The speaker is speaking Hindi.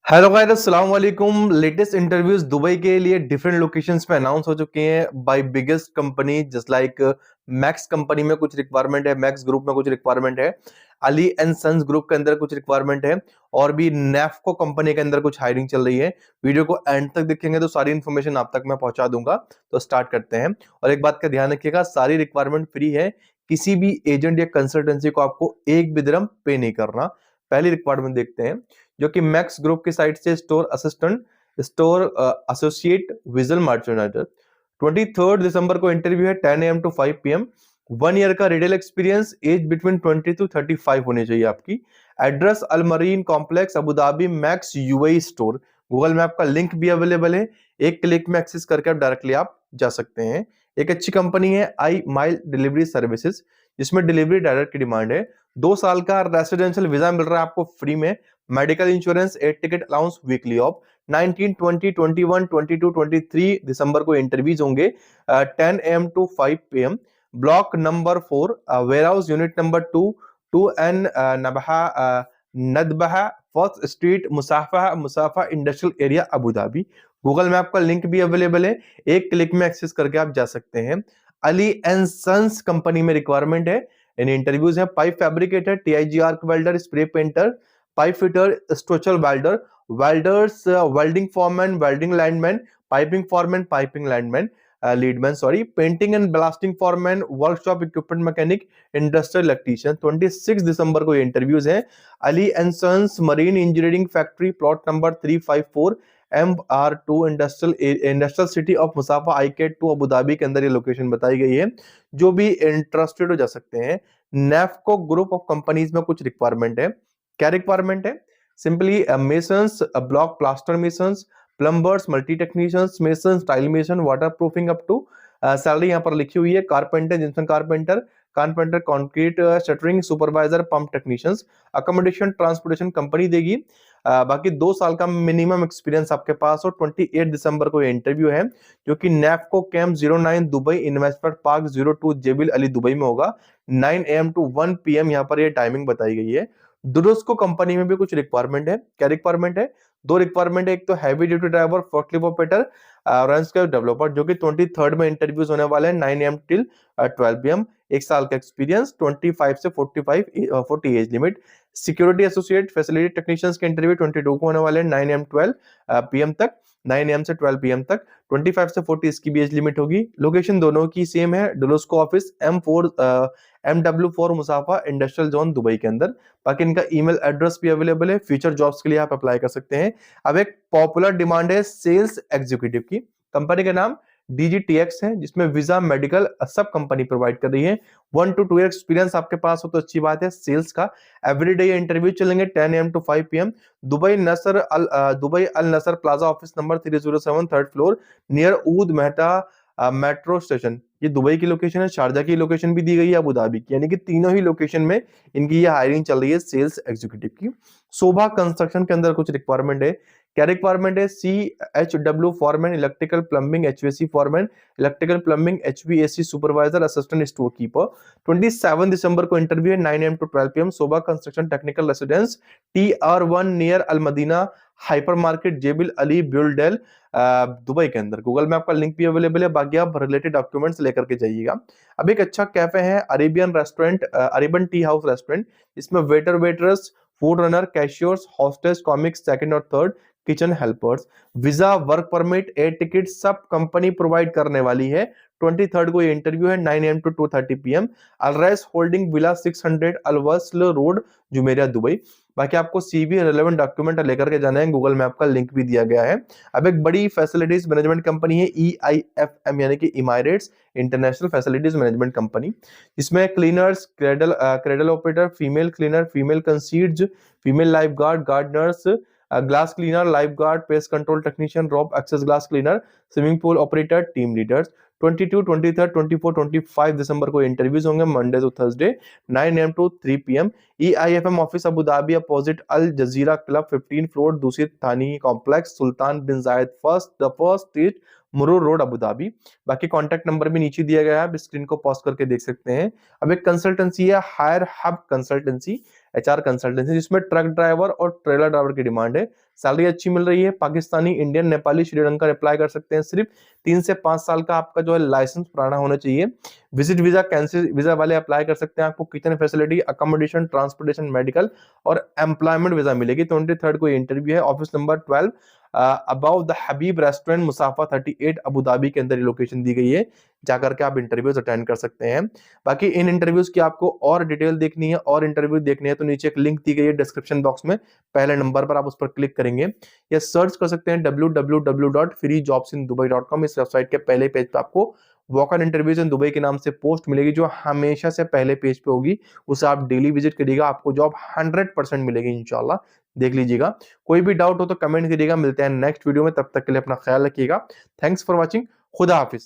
हेलो गाइस, अस्सलाम वालेकुम। लेटेस्ट इंटरव्यूज दुबई के लिए डिफरेंट लोकेशंस पे अनाउंस हो चुके हैं by biggest company just like Max company में कुछ रिक्वायरमेंट है, मैक्स ग्रुप में कुछ रिक्वायरमेंट है, अली एंड सन्स ग्रुप के अंदर कुछ रिक्वायरमेंट है और भी नेफ्को कंपनी के अंदर कुछ हायरिंग चल रही है। वीडियो को एंड तक देखेंगे तो सारी इन्फॉर्मेशन आप तक मैं पहुंचा दूंगा। तो स्टार्ट करते हैं। और एक बात का ध्यान रखिएगा, सारी रिक्वायरमेंट फ्री है, किसी भी एजेंट या कंसल्टेंसी को आपको एक भी दिरहम पे नहीं करना। पहली रिक्वायरमेंट देखते हैं जो कि मैक्स ग्रुप की साइड से store assistant, store associate, visual merchandiser. 23 दिसंबर को इंटरव्यू है 10 AM to 5 PM। 1 ईयर का retail experience, age between 20 to 35 होनी चाहिए आपकी। Address Al Marine complex, Abu Dhabi, Max UAE store. Google map का लिंक भी अवेलेबल है, एक क्लिक में एक्सेस करके आप डायरेक्टली आप जा सकते हैं। एक अच्छी कंपनी है आई माइल डिलीवरी सर्विसेज, जिसमें डिलीवरी डायरेक्ट की डिमांड है। 2 साल का रेसिडेंशियल वीजा मिल रहा है आपको फ्री में, medical insurance, air ticket allowance weekly off. 19, 20, 21, 22, 23 दिसंबर को इंटरव्यूज होंगे 10 AM to 5 PM। Block number 4, warehouse unit number 2, 2N नबहा नदबहा first street, Mussafah Mussafah industrial area, Abu Dhabi. Google map का लिंक भी अवेलेबल है, एक क्लिक में एक्सेस करके आप जा सकते हैं। अली एंड सन्स कंपनी में रिक्वायरमेंट है। इन इंटरव्यूज है pipe fabricator, TIG arc welder, spray painter, pipe fitter, structural welder, welders, welding foreman, welding lineman, piping foreman, piping lineman, leadman sorry, painting and blasting foreman, workshop equipment mechanic, industrial electrician. 26 दिसंबर को ये इंटरव्यूज हैं। Ali and Sons marine engineering factory, plot number 354, MR2, industrial city of Mussafah, IK 2, Abu Dhabi के अंदर ये लोकेशन बताई गई है। जो भी इंटरेस्टेड हो जा सकते हैं। नेफ्को ग्रुप ऑफ कंपनीज में कुछ रिक्वायरमेंट है। क्या रिक्वायरमेंट है? Simply masons, block plaster masons, plumbers, multi technicians, masons, tile mason, water proofing up to. Salary यहाँ पर लिखी हुई है। Carpenter, gypsum carpenter, carpenter, concrete shuttering supervisor, pump technicians. Accommodation transportation company देगी। बाकी 2 साल का मिनिमम एक्सपीरियंस आपके पास हो। 28 दिसंबर को ये इंटरव्यू है, जो कि Nefco camp 09 Dubai investment park 02 Jebel Ali Dubai में होगा। 9 AM to 1 PM यहाँ पर ये टाइमिंग बताई गई है। दुरुस्को कंपनी में भी कुछ रिक्वायरमेंट है। क्या रिक्वायरमेंट है? 2 रिक्वायरमेंट है। एक तो heavy duty driver, forklift operator, developer, जो कि 23 में इंटरव्यूज होने वाले हैं 9 AM till 12 PM। 1 साल का एक्सपीरियंस, 25 से 40 age limit. Security associate, facility technicians के इंटरव्यू 22 को होने वाले हैं 9 AM 12 PM तक, 9 AM से 12 PM तक। 25 से 40 इसकी भी एज लिमिट होगी। लोकेशन दोनों की सेम है, डुलोस्को office MW4 Mussafah industrial zone Dubai के अंदर। बाकी इनका ईमेल एड्रेस भी अवेलेबल है। फ्यूचर जॉब्स के लिए आप अप्लाई कर सकते हैं। अब एक पॉपुलर डिमांड है सेल्स एग्जीक्यूटिव की। कंपनी का नाम DGTX है, जिसमें वीजा, मेडिकल सब कंपनी प्रोवाइड कर रही है। 1 to 2 ईयर एक्सपीरियंस आपके पास हो तो अच्छी बात है सेल्स का। एवरीडे ये इंटरव्यू चलेंगे 10 AM to 5 PM। Dubai Al Nasr Plaza, office number 307, third floor, near Oud Metha metro station. ये दुबई की लोकेशन है, शारजा की लोकेशन भी दी गई है, अबू धाबी की, यानी कि तीनों ही लोकेशन में इनकी ये हायरिंग चल रही है सेल्स एग्जीक्यूटिव की। शोभा कंस्ट्रक्शन के अंदर कुछ रिक्वायरमेंट है। क्या रिक्वायरमेंट है? CHW foreman, electrical plumbing HVAC foreman, electrical plumbing HVAC supervisor, assistant store keeper. 27 दिसंबर को इंटरव्यू है 9 AM to 12 PM। Shobha construction technical residence, TR1 near Al Madina hypermarket, Jebel Ali ब्यूलडेल, दुबई के अंदर। गूगल मैप का लिंक भी अवेलेबल है, बाकी आप रिलेटेड डॉक्यूमेंट्स लेकर के जाइएगा। अब एक अच्छा कैफे है Arabian restaurant, Arabian tea house restaurant, इसमें waiter, waiters, food runner, cashiers, hostess, commis second और third, kitchen helpers. Visa, work permit, air ticket सब कंपनी प्रोवाइड करने वाली है। 23 को ये इंटरव्यू है 9 AM to 2:30 PM। Al Rais holding villa 600 Al Wasl road, Jumeirah, Dubai. बाकी आपको CV रिलेवेंट डॉक्यूमेंट लेकर के जाना है, गूगल मैप का लिंक भी दिया गया है। अब एक बड़ी फैसिलिटीज मैनेजमेंट कंपनी है EIFM, यानी कि Emirates international facilities management company. इसमें cleaners, cradle operator, female cleaner, female concierge, female life guard, gardeners, glass cleaner, life guard, pest control technician, rope access glass cleaner, swimming pool operator, team leaders. 22, 23, 24, 25 दिसंबर को इंटरव्यूज होंगे Monday to Thursday 9 AM to 3 PM। EIFM office Abu Dhabi opposite Al Jazira club, 15 floor, दूसरी Thani complex, Sultan bin Zayed the first street, Muroor road, Abu Dhabi. बाकी कॉन्टैक्ट नंबर भी नीचे दिया गया है, आप स्क्रीन को पॉज करके देख सकते हैं। अब एक कंसल्टेंसी है hire hub consultancy, HR consultancy, जिसमें ट्रक ड्राइवर और ट्रेलर ड्राइवर की डिमांड है। सैलरी अच्छी मिल रही है। पाकिस्तानी, इंडियन, नेपाली, श्रीलंका अप्लाई कर सकते हैं। सिर्फ 3 से 5 साल का आपका जो है लाइसेंस पुराना होना चाहिए। विजिट वीजा, कैंसिल वीजा वाले अप्लाई कर सकते हैं। आपको kitchen facility, accommodation, transportation, medical और एम्प्लॉयमेंट वीजा मिलेगी। 23 को इंटरव्यू है। Office number 12 above the Habib restaurant, Mussafah 38, Abu Dhabi के अंदर लोकेशन दी गई है। जाकर के आप इंटरव्यूज अटेंड कर सकते हैं। बाकी इन इंटरव्यूज की आपको और डिटेल देखनी है और इंटरव्यू देखनी है तो नीचे एक लिंक दी गई है डिस्क्रिप्शन बॉक्स में, पहले नंबर पर आप उस पर क्लिक करेंगे या सर्च कर सकते हैं www.freejobsindubai.com। इस वेबसाइट के पहले पेज पे आपको walk on interviews in Dubai के नाम से पोस्ट मिलेगी, जो हमेशा से पहले पेज पे होगी। उसे आप डेली विजिट करिएगा, आपको जॉब 100% मिलेगी इंशाल्लाह। देख लीजिएगा। कोई भी डाउट हो तो कमेंट करिएगा। मिलते हैं नेक्स्ट वीडियो में, तब तक के लिए अपना ख्याल रखिएगा। Thanks for watching. खुदा हाफिज।